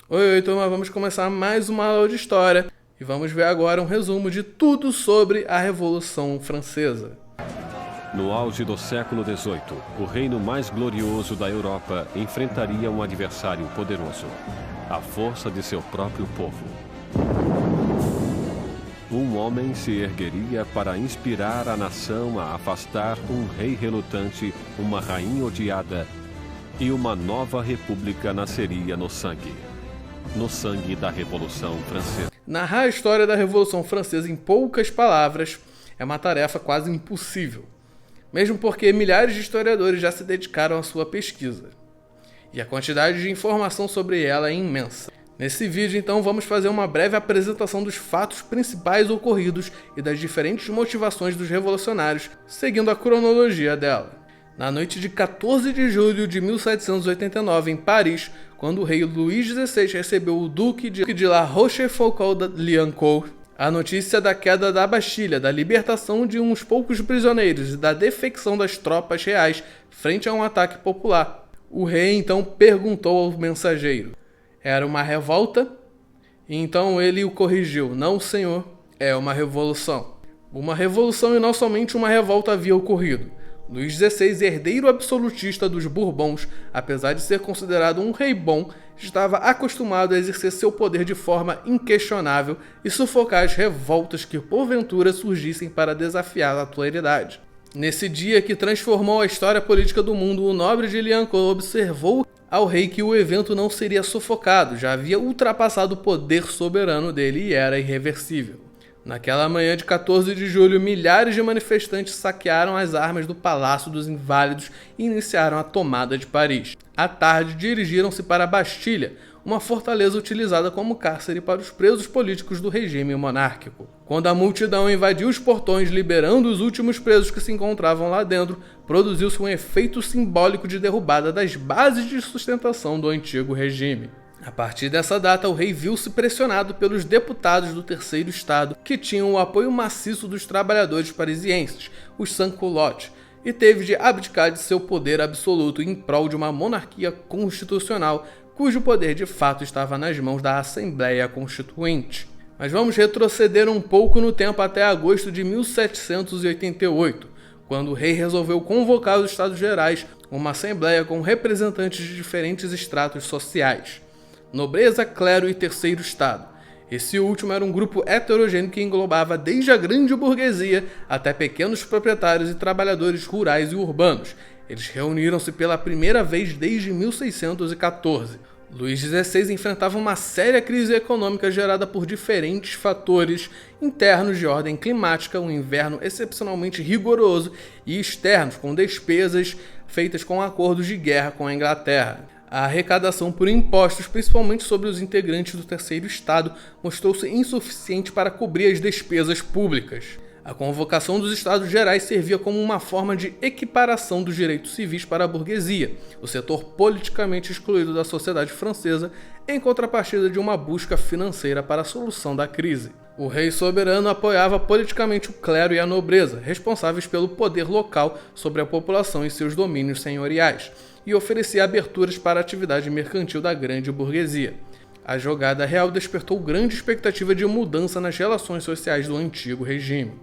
Oi, turma, vamos começar mais uma aula de História e vamos ver agora um resumo de tudo sobre a Revolução Francesa. No auge do século XVIII, o reino mais glorioso da Europa enfrentaria um adversário poderoso, a força de seu próprio povo. Um homem se ergueria para inspirar a nação a afastar um rei relutante, uma rainha odiada, e uma nova república nasceria no sangue da Revolução Francesa. Narrar a história da Revolução Francesa em poucas palavras é uma tarefa quase impossível, mesmo porque milhares de historiadores já se dedicaram à sua pesquisa, e a quantidade de informação sobre ela é imensa. Nesse vídeo, então, vamos fazer uma breve apresentação dos fatos principais ocorridos e das diferentes motivações dos revolucionários, seguindo a cronologia dela. Na noite de 14 de julho de 1789, em Paris, quando o rei Luís XVI recebeu o duque de La Rochefoucauld-Liancourt, a notícia da queda da Bastilha, da libertação de uns poucos prisioneiros e da defecção das tropas reais frente a um ataque popular. O rei então perguntou ao mensageiro: era uma revolta? E então ele o corrigiu: não, senhor, é uma revolução. Uma revolução e não somente uma revolta havia ocorrido. Luís XVI, herdeiro absolutista dos Bourbons, apesar de ser considerado um rei bom, estava acostumado a exercer seu poder de forma inquestionável e sufocar as revoltas que porventura surgissem para desafiar a autoridade. Nesse dia que transformou a história política do mundo, o nobre de Liancourt observou ao rei que o evento não seria sufocado, já havia ultrapassado o poder soberano dele e era irreversível. Naquela manhã de 14 de julho, milhares de manifestantes saquearam as armas do Palácio dos Inválidos e iniciaram a tomada de Paris. À tarde, dirigiram-se para a Bastilha, uma fortaleza utilizada como cárcere para os presos políticos do regime monárquico. Quando a multidão invadiu os portões, liberando os últimos presos que se encontravam lá dentro, produziu-se um efeito simbólico de derrubada das bases de sustentação do antigo regime. A partir dessa data, o rei viu-se pressionado pelos deputados do Terceiro Estado, que tinham o apoio maciço dos trabalhadores parisienses, os sans-culottes, e teve de abdicar de seu poder absoluto em prol de uma monarquia constitucional, cujo poder de fato estava nas mãos da Assembleia Constituinte. Mas vamos retroceder um pouco no tempo até agosto de 1788, quando o rei resolveu convocar os Estados Gerais, uma assembleia com representantes de diferentes estratos sociais: nobreza, clero e terceiro estado. Esse último era um grupo heterogêneo que englobava desde a grande burguesia até pequenos proprietários e trabalhadores rurais e urbanos. Eles reuniram-se pela primeira vez desde 1614. Luís XVI enfrentava uma séria crise econômica gerada por diferentes fatores internos de ordem climática, um inverno excepcionalmente rigoroso, e externos, com despesas feitas com acordos de guerra com a Inglaterra. A arrecadação por impostos, principalmente sobre os integrantes do Terceiro Estado, mostrou-se insuficiente para cobrir as despesas públicas. A convocação dos Estados Gerais servia como uma forma de equiparação dos direitos civis para a burguesia, o setor politicamente excluído da sociedade francesa, em contrapartida de uma busca financeira para a solução da crise. O rei soberano apoiava politicamente o clero e a nobreza, responsáveis pelo poder local sobre a população e seus domínios senhoriais, e oferecia aberturas para a atividade mercantil da grande burguesia. A jogada real despertou grande expectativa de mudança nas relações sociais do antigo regime.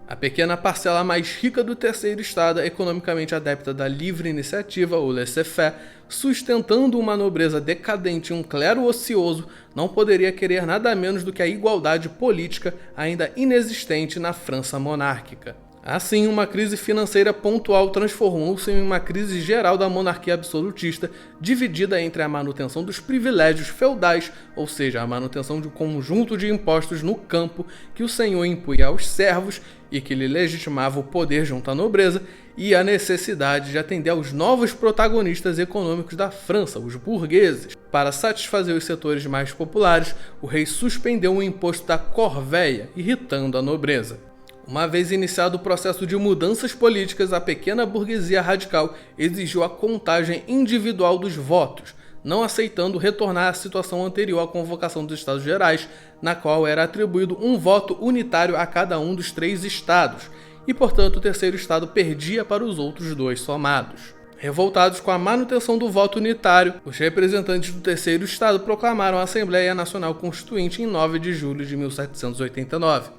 A pequena parcela mais rica do Terceiro Estado, economicamente adepta da livre iniciativa, ou laissez-faire, sustentando uma nobreza decadente e um clero ocioso, não poderia querer nada menos do que a igualdade política ainda inexistente na França monárquica. Assim, uma crise financeira pontual transformou-se em uma crise geral da monarquia absolutista, dividida entre a manutenção dos privilégios feudais, ou seja, a manutenção de um conjunto de impostos no campo que o senhor impunha aos servos e que lhe legitimava o poder junto à nobreza, e a necessidade de atender aos novos protagonistas econômicos da França, os burgueses. Para satisfazer os setores mais populares, o rei suspendeu o imposto da corvéia, irritando a nobreza. Uma vez iniciado o processo de mudanças políticas, a pequena burguesia radical exigiu a contagem individual dos votos, não aceitando retornar à situação anterior à convocação dos Estados Gerais, na qual era atribuído um voto unitário a cada um dos 3 estados, e portanto o terceiro estado perdia para os outros 2 somados. Revoltados com a manutenção do voto unitário, os representantes do Terceiro Estado proclamaram a Assembleia Nacional Constituinte em 9 de julho de 1789.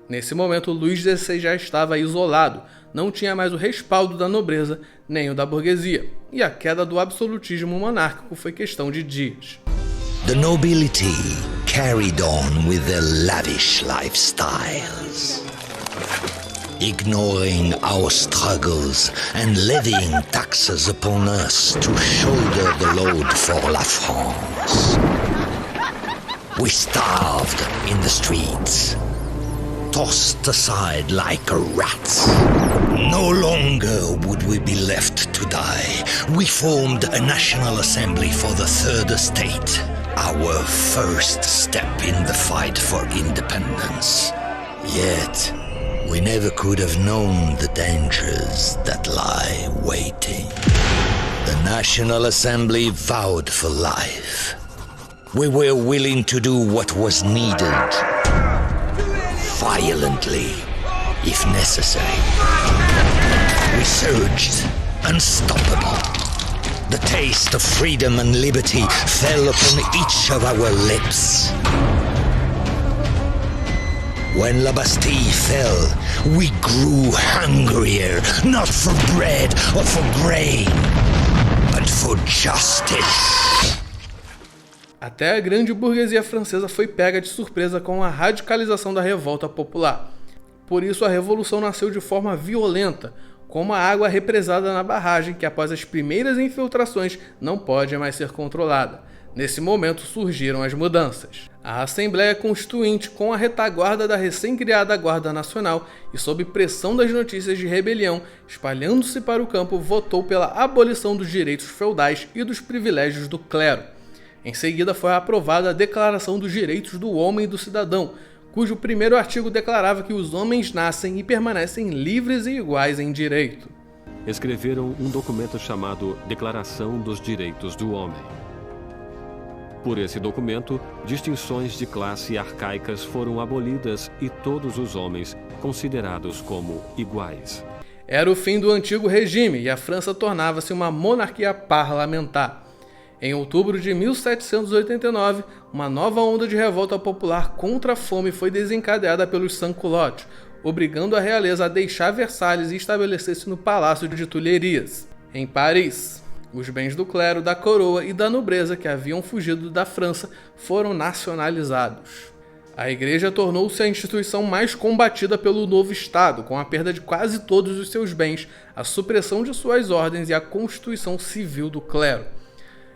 Nesse momento, Luís XVI já estava isolado, não tinha mais o respaldo da nobreza nem o da burguesia, e a queda do absolutismo monárquico foi questão de dias. The nobility carried on with their lavish lifestyles, ignoring our struggles and levying taxes upon us to shoulder the load for la France. We starved in the streets, tossed aside like rats. No longer would we be left to die. We formed a National Assembly for the Third Estate, our first step in the fight for independence. Yet, we never could have known the dangers that lie waiting. The National Assembly vowed for life. We were willing to do what was needed, violently, if necessary. We surged, unstoppable. The taste of freedom and liberty fell upon each of our lips. When La Bastille fell, we grew hungrier, not for bread or for grain, but for justice. Até a grande burguesia francesa foi pega de surpresa com a radicalização da revolta popular. Por isso a revolução nasceu de forma violenta, como a água represada na barragem que após as primeiras infiltrações não pode mais ser controlada. Nesse momento surgiram as mudanças. A Assembleia Constituinte, com a retaguarda da recém-criada Guarda Nacional e sob pressão das notícias de rebelião, espalhando-se para o campo, votou pela abolição dos direitos feudais e dos privilégios do clero. Em seguida foi aprovada a Declaração dos Direitos do Homem e do Cidadão, cujo primeiro artigo declarava que os homens nascem e permanecem livres e iguais em direito. Escreveram um documento chamado Declaração dos Direitos do Homem. Por esse documento, distinções de classe arcaicas foram abolidas e todos os homens considerados como iguais. Era o fim do antigo regime e a França tornava-se uma monarquia parlamentar. Em outubro de 1789, uma nova onda de revolta popular contra a fome foi desencadeada pelos sans-culottes, obrigando a realeza a deixar Versalhes e estabelecer-se no Palácio de Tuileries, em Paris. Os bens do clero, da coroa e da nobreza que haviam fugido da França foram nacionalizados. A Igreja tornou-se a instituição mais combatida pelo novo Estado, com a perda de quase todos os seus bens, a supressão de suas ordens e a constituição civil do clero.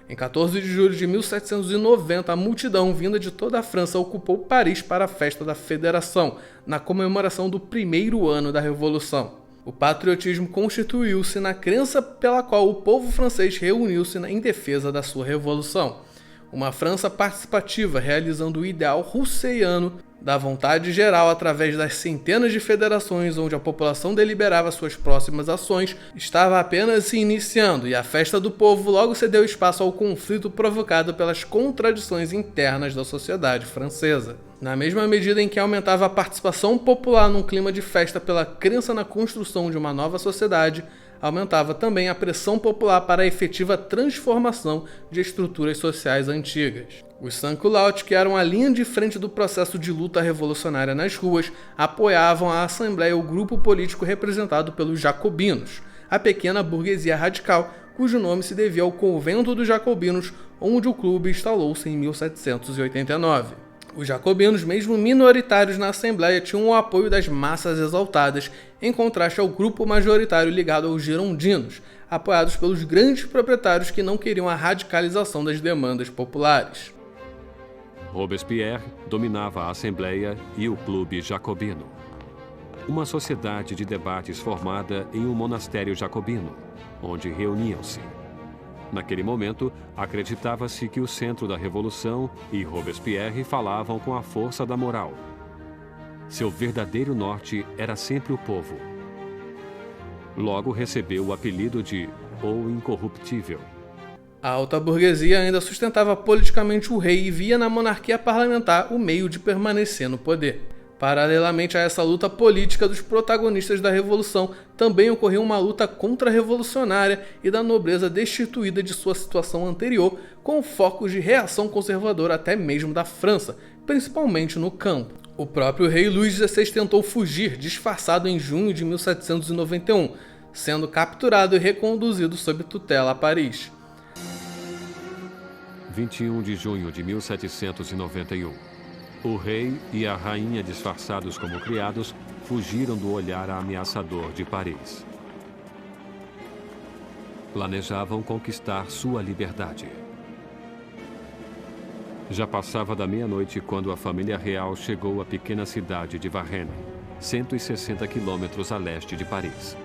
Em 14 de julho de 1790, a multidão vinda de toda a França ocupou Paris para a festa da Federação, na comemoração do primeiro ano da Revolução. O patriotismo constituiu-se na crença pela qual o povo francês reuniu-se em defesa da sua revolução. Uma França participativa, realizando o ideal russeiano da vontade geral através das centenas de federações onde a população deliberava suas próximas ações, estava apenas se iniciando e a festa do povo logo cedeu espaço ao conflito provocado pelas contradições internas da sociedade francesa. Na mesma medida em que aumentava a participação popular num clima de festa pela crença na construção de uma nova sociedade, aumentava também a pressão popular para a efetiva transformação de estruturas sociais antigas. Os sans-culottes, que eram a linha de frente do processo de luta revolucionária nas ruas, apoiavam a Assembleia, o grupo político representado pelos jacobinos, a pequena burguesia radical, cujo nome se devia ao Convento dos Jacobinos, onde o clube instalou-se em 1789. Os jacobinos, mesmo minoritários na Assembleia, tinham o apoio das massas exaltadas, em contraste ao grupo majoritário ligado aos girondinos, apoiados pelos grandes proprietários que não queriam a radicalização das demandas populares. Robespierre dominava a Assembleia e o Clube Jacobino, uma sociedade de debates formada em um monastério jacobino, onde reuniam-se. Naquele momento, acreditava-se que o centro da Revolução e Robespierre falavam com a força da moral. Seu verdadeiro norte era sempre o povo. Logo recebeu o apelido de O Incorruptível. A alta burguesia ainda sustentava politicamente o rei e via na monarquia parlamentar o meio de permanecer no poder. Paralelamente a essa luta política dos protagonistas da Revolução, também ocorreu uma luta contra-revolucionária e da nobreza destituída de sua situação anterior, com focos de reação conservadora até mesmo da França, principalmente no campo. O próprio rei Luís XVI tentou fugir, disfarçado em junho de 1791, sendo capturado e reconduzido sob tutela a Paris. 21 de junho de 1791. O rei e a rainha, disfarçados como criados, fugiram do olhar ameaçador de Paris. Planejavam conquistar sua liberdade. Já passava da meia-noite quando a família real chegou à pequena cidade de Varennes, 160 quilômetros a leste de Paris.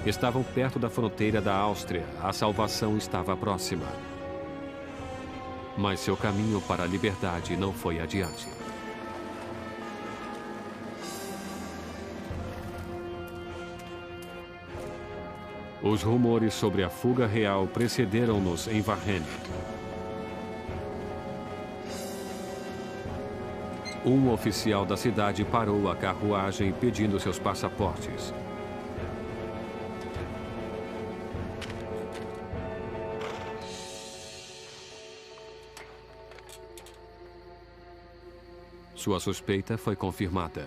Estavam perto da fronteira da Áustria, a salvação estava próxima. Mas seu caminho para a liberdade não foi adiante. Os rumores sobre a fuga real precederam-nos em Varennes. Um oficial da cidade parou a carruagem pedindo seus passaportes. Sua suspeita foi confirmada.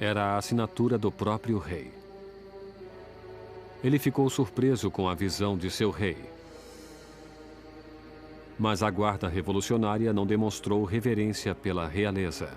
Era a assinatura do próprio rei. Ele ficou surpreso com a visão de seu rei. Mas a guarda revolucionária não demonstrou reverência pela realeza.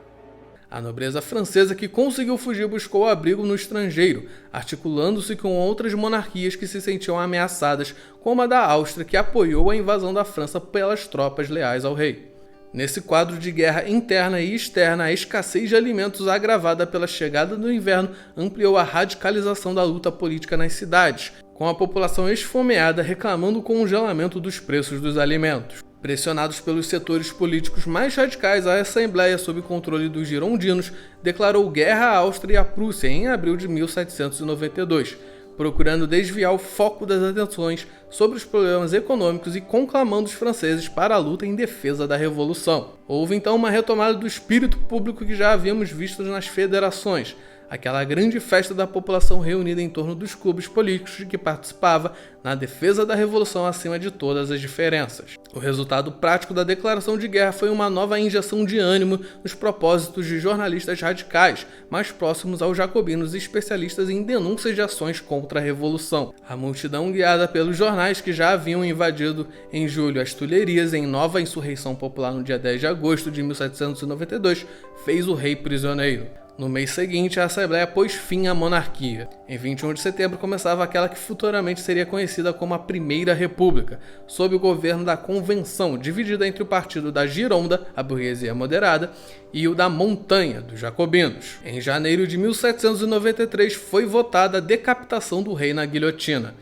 A nobreza francesa que conseguiu fugir buscou abrigo no estrangeiro, articulando-se com outras monarquias que se sentiam ameaçadas, como a da Áustria, que apoiou a invasão da França pelas tropas leais ao rei. Nesse quadro de guerra interna e externa, a escassez de alimentos agravada pela chegada do inverno ampliou a radicalização da luta política nas cidades, com a população esfomeada reclamando o congelamento dos preços dos alimentos. Pressionados pelos setores políticos mais radicais, a Assembleia, sob controle dos girondinos, declarou guerra à Áustria e à Prússia em abril de 1792, procurando desviar o foco das atenções sobre os problemas econômicos e conclamando os franceses para a luta em defesa da Revolução. Houve então uma retomada do espírito público que já havíamos visto nas federações, aquela grande festa da população reunida em torno dos clubes políticos de que participava na defesa da Revolução acima de todas as diferenças. O resultado prático da declaração de guerra foi uma nova injeção de ânimo nos propósitos de jornalistas radicais, mais próximos aos jacobinos e especialistas em denúncias de ações contra a Revolução. A multidão, guiada pelos jornais que já haviam invadido em julho as Tulherias em nova insurreição popular no dia 10 de agosto de 1792, fez o rei prisioneiro. No mês seguinte, a Assembleia pôs fim à monarquia. Em 21 de setembro começava aquela que futuramente seria conhecida como a Primeira República, sob o governo da Convenção, dividida entre o partido da Gironda, a burguesia moderada, e o da Montanha, dos jacobinos. Em janeiro de 1793 foi votada a decapitação do rei na guilhotina.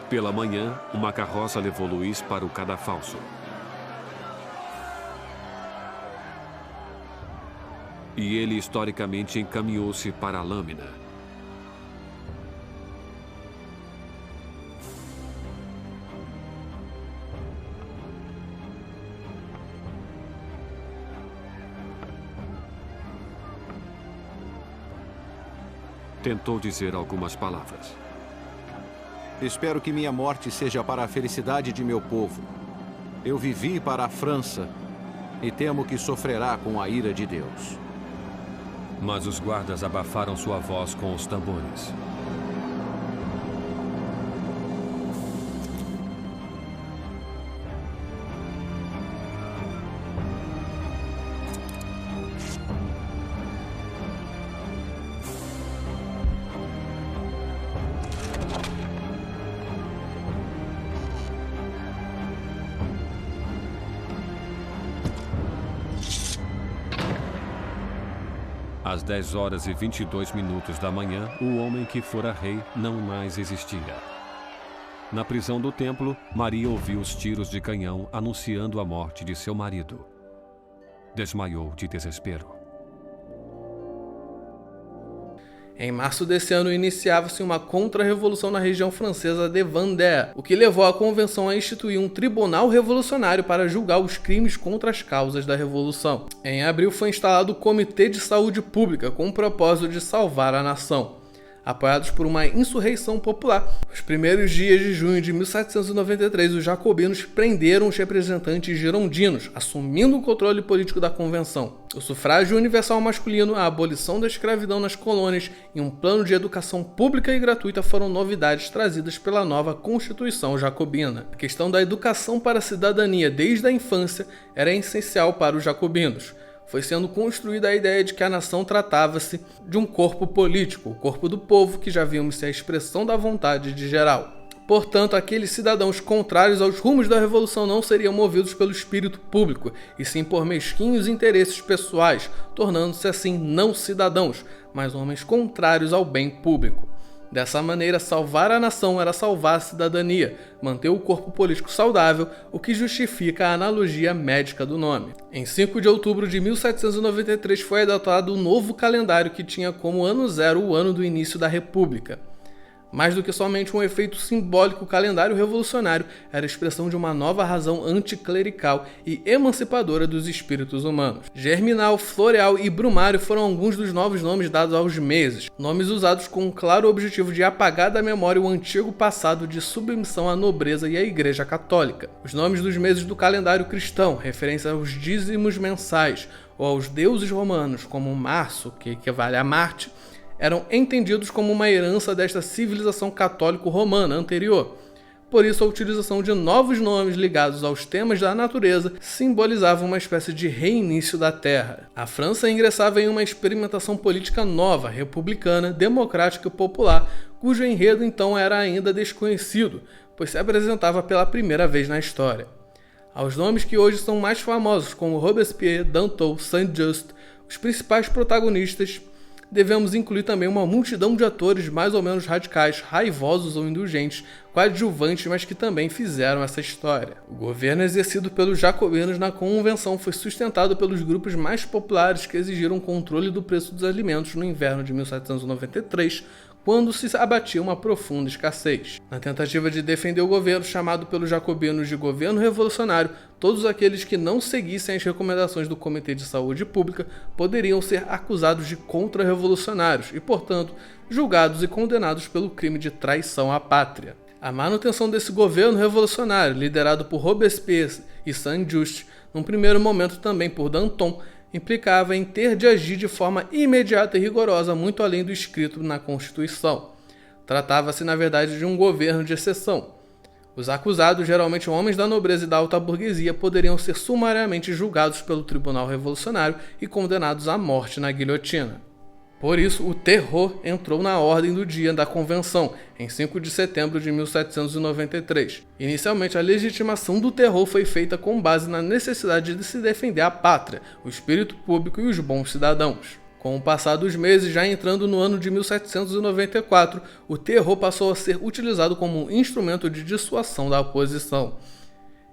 Pela manhã, uma carroça levou Luís para o cadafalso. E ele historicamente encaminhou-se para a lâmina. Tentou dizer algumas palavras. Espero que minha morte seja para a felicidade de meu povo. Eu vivi para a França e temo que sofrerá com a ira de Deus. Mas os guardas abafaram sua voz com os tambores. Às 10 horas e 22 minutos da manhã, o homem que fora rei não mais existia. Na prisão do templo, Maria ouviu os tiros de canhão anunciando a morte de seu marido. Desmaiou de desespero. Em março desse ano, iniciava-se uma contra-revolução na região francesa de Vendée, o que levou a convenção a instituir um tribunal revolucionário para julgar os crimes contra as causas da revolução. Em abril foi instalado o Comitê de Saúde Pública, com o propósito de salvar a nação. Apoiados por uma insurreição popular, nos primeiros dias de junho de 1793, os jacobinos prenderam os representantes girondinos, assumindo o controle político da convenção. O sufrágio universal masculino, a abolição da escravidão nas colônias e um plano de educação pública e gratuita foram novidades trazidas pela nova Constituição jacobina. A questão da educação para a cidadania desde a infância era essencial para os jacobinos. Foi sendo construída a ideia de que a nação tratava-se de um corpo político, o corpo do povo, que já vimos ser a expressão da vontade de geral. Portanto, aqueles cidadãos contrários aos rumos da revolução não seriam movidos pelo espírito público, e sim por mesquinhos interesses pessoais, tornando-se assim não cidadãos, mas homens contrários ao bem público. Dessa maneira, salvar a nação era salvar a cidadania, manter o corpo político saudável, o que justifica a analogia médica do nome. Em 5 de outubro de 1793 foi adotado o novo calendário que tinha como ano zero o ano do início da República. Mais do que somente um efeito simbólico, o calendário revolucionário era a expressão de uma nova razão anticlerical e emancipadora dos espíritos humanos. Germinal, Floreal e Brumário foram alguns dos novos nomes dados aos meses, nomes usados com um claro objetivo de apagar da memória o antigo passado de submissão à nobreza e à Igreja Católica. Os nomes dos meses do calendário cristão, referência aos dízimos mensais ou aos deuses romanos, como Março, que equivale a Marte, eram entendidos como uma herança desta civilização católico-romana anterior. Por isso, a utilização de novos nomes ligados aos temas da natureza simbolizava uma espécie de reinício da Terra. A França ingressava em uma experimentação política nova, republicana, democrática e popular, cujo enredo então era ainda desconhecido, pois se apresentava pela primeira vez na história. Aos nomes que hoje são mais famosos, como Robespierre, Danton, Saint-Just, os principais protagonistas, devemos incluir também uma multidão de atores mais ou menos radicais, raivosos ou indulgentes, coadjuvantes, mas que também fizeram essa história. O governo exercido pelos jacobinos na convenção foi sustentado pelos grupos mais populares que exigiram o controle do preço dos alimentos no inverno de 1793, quando se abatia uma profunda escassez. Na tentativa de defender o governo, chamado pelos jacobinos de governo revolucionário, todos aqueles que não seguissem as recomendações do Comitê de Saúde Pública poderiam ser acusados de contra-revolucionários e, portanto, julgados e condenados pelo crime de traição à pátria. A manutenção desse governo revolucionário, liderado por Robespierre e Saint-Just, num primeiro momento também por Danton, implicava em ter de agir de forma imediata e rigorosa, muito além do escrito na Constituição. Tratava-se, na verdade, de um governo de exceção. Os acusados, geralmente homens da nobreza e da alta burguesia, poderiam ser sumariamente julgados pelo Tribunal Revolucionário e condenados à morte na guilhotina. Por isso, o terror entrou na ordem do dia da Convenção, em 5 de setembro de 1793. Inicialmente, a legitimação do terror foi feita com base na necessidade de se defender a pátria, o espírito público e os bons cidadãos. Com o passar dos meses, já entrando no ano de 1794, o terror passou a ser utilizado como um instrumento de dissuasão da oposição.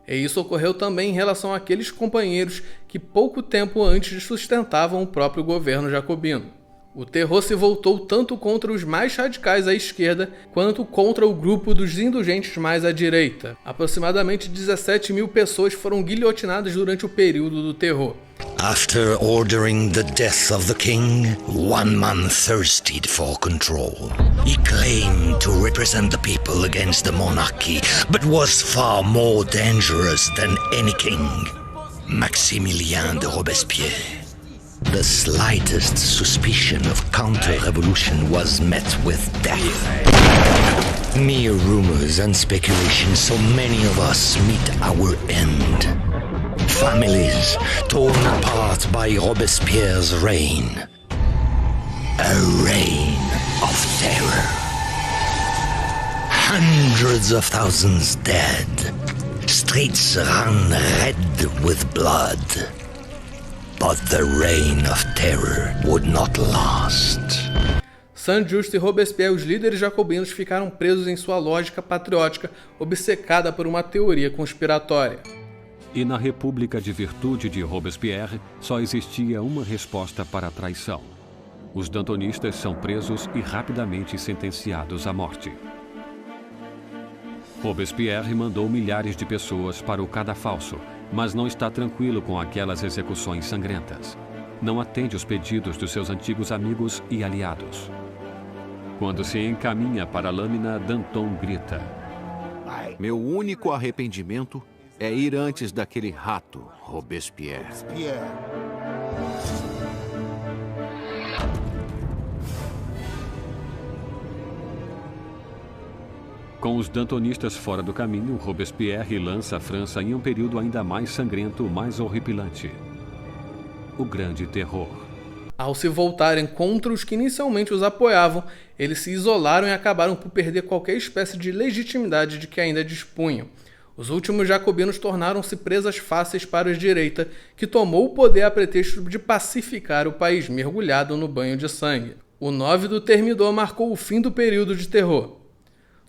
E isso ocorreu também em relação àqueles companheiros que pouco tempo antes sustentavam o próprio governo jacobino. O terror se voltou tanto contra os mais radicais à esquerda, quanto contra o grupo dos indulgentes mais à direita. Aproximadamente 17 mil pessoas foram guilhotinadas durante o período do terror. After ordering the death of the king, one man thirsted for control. He claimed to represent the people against the monarchy, but was far more dangerous than any king. Maximilien de Robespierre. The slightest suspicion of counter-revolution was met with death. Mere rumors and speculation, so many of us meet our end. Families torn apart by Robespierre's reign. A reign of terror. Hundreds of thousands dead. Streets run red with blood. But the reign of terror would not last. Saint-Just e Robespierre, os líderes jacobinos, ficaram presos em sua lógica patriótica, obcecada por uma teoria conspiratória. E na República de Virtude de Robespierre, só existia uma resposta para a traição: os dantonistas são presos e rapidamente sentenciados à morte. Robespierre mandou milhares de pessoas para o cadafalso, mas não está tranquilo com aquelas execuções sangrentas. Não atende os pedidos dos seus antigos amigos e aliados. Quando se encaminha para a lâmina, Danton grita: Meu único arrependimento é ir antes daquele rato, Robespierre. Com os dantonistas fora do caminho, Robespierre lança a França em um período ainda mais sangrento, mais horripilante: o Grande Terror. Ao se voltarem contra os que inicialmente os apoiavam, eles se isolaram e acabaram por perder qualquer espécie de legitimidade de que ainda dispunham. Os últimos jacobinos tornaram-se presas fáceis para a direita, que tomou o poder a pretexto de pacificar o país mergulhado no banho de sangue. O 9 do Thermidor marcou o fim do período de terror.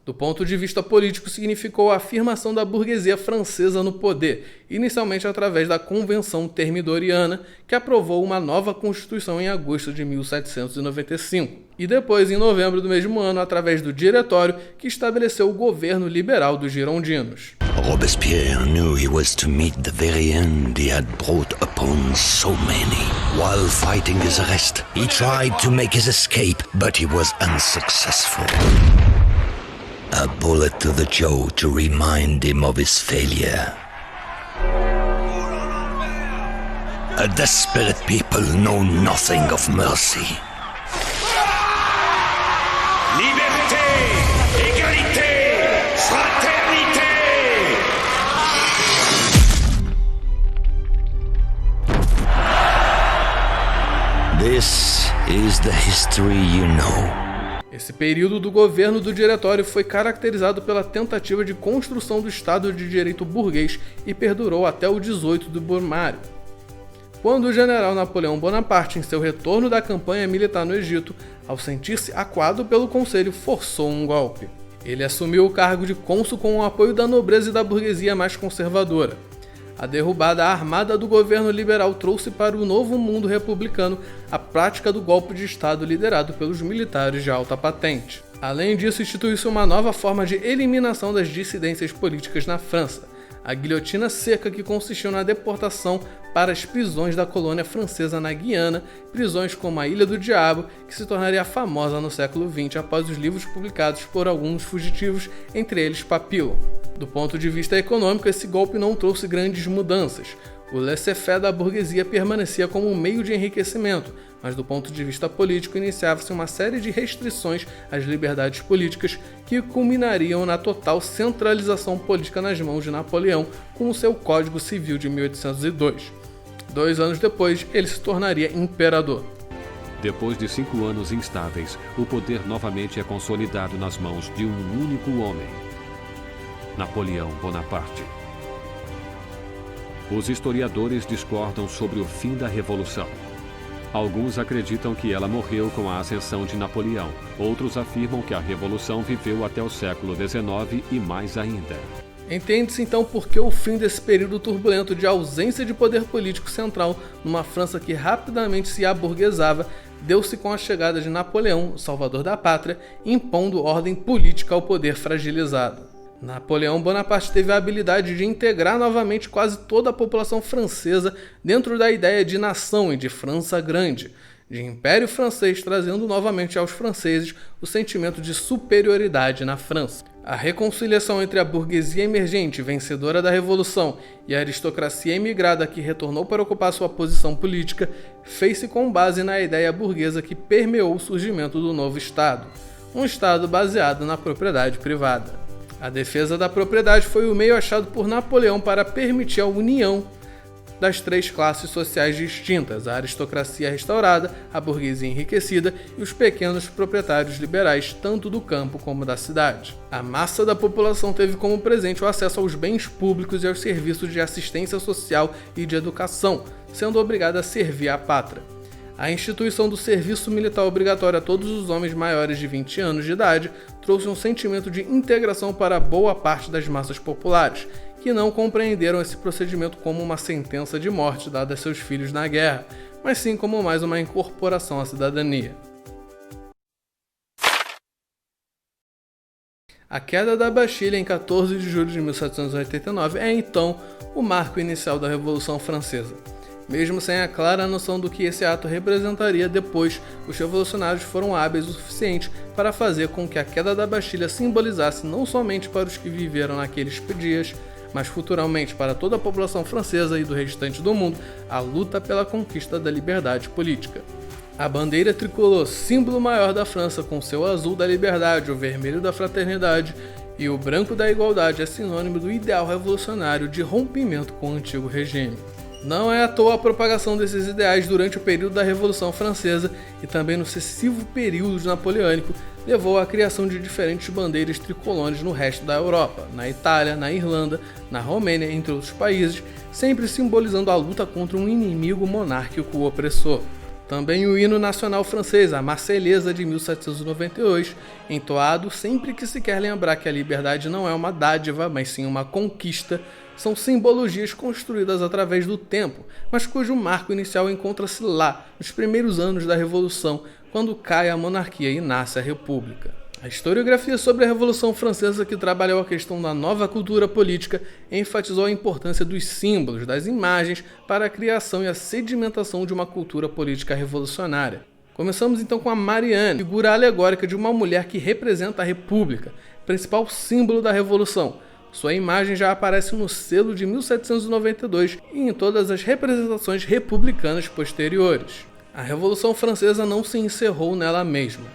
Do ponto de vista político, significou a afirmação da burguesia francesa no poder, inicialmente através da Convenção Thermidoriana, que aprovou uma nova Constituição em agosto de 1795, e depois, em novembro do mesmo ano, através do Diretório, que estabeleceu o governo liberal dos girondinos. Robespierre knew he was to meet the very end he had brought upon so many. While fighting his arrest, he tried to make his escape, but he was unsuccessful. A bullet to the jaw to remind him of his failure. A desperate people know nothing of mercy. Liberté, égalité, fraternité! This is the history you know. Esse período do governo do Diretório foi caracterizado pela tentativa de construção do Estado de Direito burguês e perdurou até o 18 do Brumário, quando o general Napoleão Bonaparte, em seu retorno da campanha militar no Egito, ao sentir-se acuado pelo conselho, forçou um golpe. Ele assumiu o cargo de cônsul com o apoio da nobreza e da burguesia mais conservadora. A derrubada armada do governo liberal trouxe para o novo mundo republicano a prática do golpe de Estado liderado pelos militares de alta patente. Além disso, instituiu-se uma nova forma de eliminação das dissidências políticas na França, a guilhotina seca, que consistiu na deportação para as prisões da colônia francesa na Guiana, prisões como a Ilha do Diabo, que se tornaria famosa no século XX após os livros publicados por alguns fugitivos, entre eles Papillon. Do ponto de vista econômico, esse golpe não trouxe grandes mudanças. O laissez-faire da burguesia permanecia como um meio de enriquecimento, mas do ponto de vista político iniciava-se uma série de restrições às liberdades políticas que culminariam na total centralização política nas mãos de Napoleão com o seu Código Civil de 1802. 2 anos depois, ele se tornaria imperador. Depois de 5 anos instáveis, o poder novamente é consolidado nas mãos de um único homem: Napoleão Bonaparte. Os historiadores discordam sobre o fim da Revolução. Alguns acreditam que ela morreu com a ascensão de Napoleão. Outros afirmam que a Revolução viveu até o século XIX e mais ainda. Entende-se então por que o fim desse período turbulento de ausência de poder político central numa França que rapidamente se aburguesava deu-se com a chegada de Napoleão, o salvador da pátria, impondo ordem política ao poder fragilizado. Napoleão Bonaparte teve a habilidade de integrar novamente quase toda a população francesa dentro da ideia de nação e de França grande, de Império Francês, trazendo novamente aos franceses o sentimento de superioridade na França. A reconciliação entre a burguesia emergente, vencedora da Revolução, e a aristocracia emigrada que retornou para ocupar sua posição política, fez-se com base na ideia burguesa que permeou o surgimento do novo Estado, um Estado baseado na propriedade privada. A defesa da propriedade foi o meio achado por Napoleão para permitir a união das 3 classes sociais distintas: a aristocracia restaurada, a burguesia enriquecida e os pequenos proprietários liberais, tanto do campo como da cidade. A massa da população teve como presente o acesso aos bens públicos e aos serviços de assistência social e de educação, sendo obrigada a servir à pátria. A instituição do serviço militar obrigatório a todos os homens maiores de 20 anos de idade trouxe um sentimento de integração para boa parte das massas populares, que não compreenderam esse procedimento como uma sentença de morte dada a seus filhos na guerra, mas sim como mais uma incorporação à cidadania. A queda da Bastilha em 14 de julho de 1789 é então o marco inicial da Revolução Francesa. Mesmo sem a clara noção do que esse ato representaria depois, os revolucionários foram hábeis o suficiente para fazer com que a queda da Bastilha simbolizasse não somente para os que viveram naqueles dias, mas futuramente para toda a população francesa e do restante do mundo, a luta pela conquista da liberdade política. A bandeira tricolor, símbolo maior da França, com seu azul da liberdade, o vermelho da fraternidade e o branco da igualdade, é sinônimo do ideal revolucionário de rompimento com o antigo regime. Não é à toa a propagação desses ideais durante o período da Revolução Francesa e também no sucessivo período napoleônico levou à criação de diferentes bandeiras tricolores no resto da Europa, na Itália, na Irlanda, na Romênia, entre outros países, sempre simbolizando a luta contra um inimigo monárquico opressor. Também o hino nacional francês, a Marselhesa de 1792, entoado sempre que se quer lembrar que a liberdade não é uma dádiva, mas sim uma conquista, são simbologias construídas através do tempo, mas cujo marco inicial encontra-se lá, nos primeiros anos da Revolução, quando cai a monarquia e nasce a República. A historiografia sobre a Revolução Francesa, que trabalhou a questão da nova cultura política, enfatizou a importância dos símbolos, das imagens, para a criação e a sedimentação de uma cultura política revolucionária. Começamos então com a Marianne, figura alegórica de uma mulher que representa a República, principal símbolo da Revolução. Sua imagem já aparece no selo de 1792 e em todas as representações republicanas posteriores. A Revolução Francesa não se encerrou nela mesma.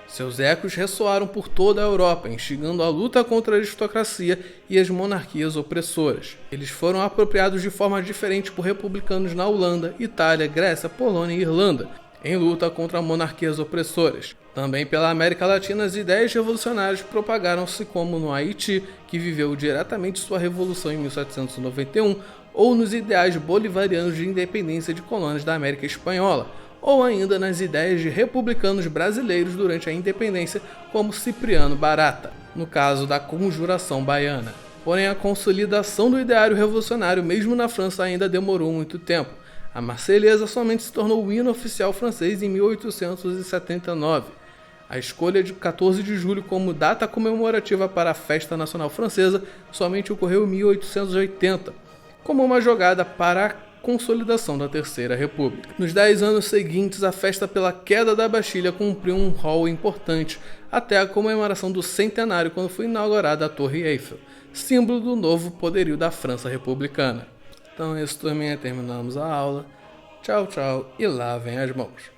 Seus ecos ressoaram por toda a Europa, instigando a luta contra a aristocracia e as monarquias opressoras. Eles foram apropriados de forma diferente por republicanos na Holanda, Itália, Grécia, Polônia e Irlanda, em luta contra monarquias opressoras. Também pela América Latina, as ideias revolucionárias propagaram-se como no Haiti, que viveu diretamente sua revolução em 1791, ou nos ideais bolivarianos de independência de colônias da América Espanhola, ou ainda nas ideias de republicanos brasileiros durante a independência, como Cipriano Barata, no caso da Conjuração Baiana. Porém, a consolidação do ideário revolucionário, mesmo na França, ainda demorou muito tempo. A Marselhesa somente se tornou o hino oficial francês em 1879. A escolha de 14 de julho como data comemorativa para a Festa Nacional Francesa somente ocorreu em 1880, como uma jogada para a consolidação da Terceira República. Nos 10 anos seguintes, a festa pela queda da Bastilha cumpriu um rol importante até a comemoração do centenário, quando foi inaugurada a Torre Eiffel, símbolo do novo poderio da França republicana. Então é isso, turminha, terminamos a aula. Tchau, tchau e lavem as mãos.